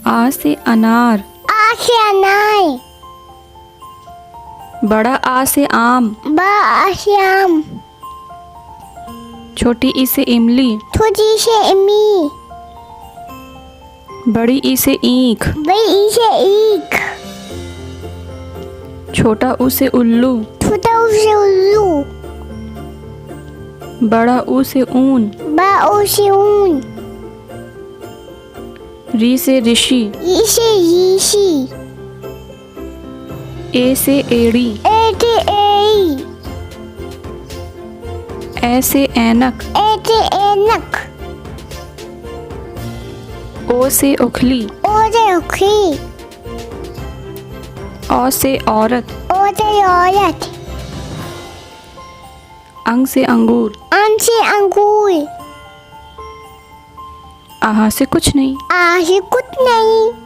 आ से अनार। आ से अनार। बड़ा आ से आम। बड़ा आ से आम। छोटी ई से इमली। छोटी से इमली। बड़ी ई से ईख। बड़ी से ईख। छोटा ऊ से उल्लू। छोटा ऊ से उल्लू। बड़ा ऊ से ऊन। बड़ा ऊ से ऊन। री से ऋषि। ई से ऋषि। ए से एड़ी। ए से एड़ी। ए से ऐनक। ए से ऐनक। ओ से उखली। ओ से उखली। औ से औरत। ओ से औरत। अंग से अंगूर। अंग से अंगूर। आहा से कुछ नहीं। आ से कुछ नहीं।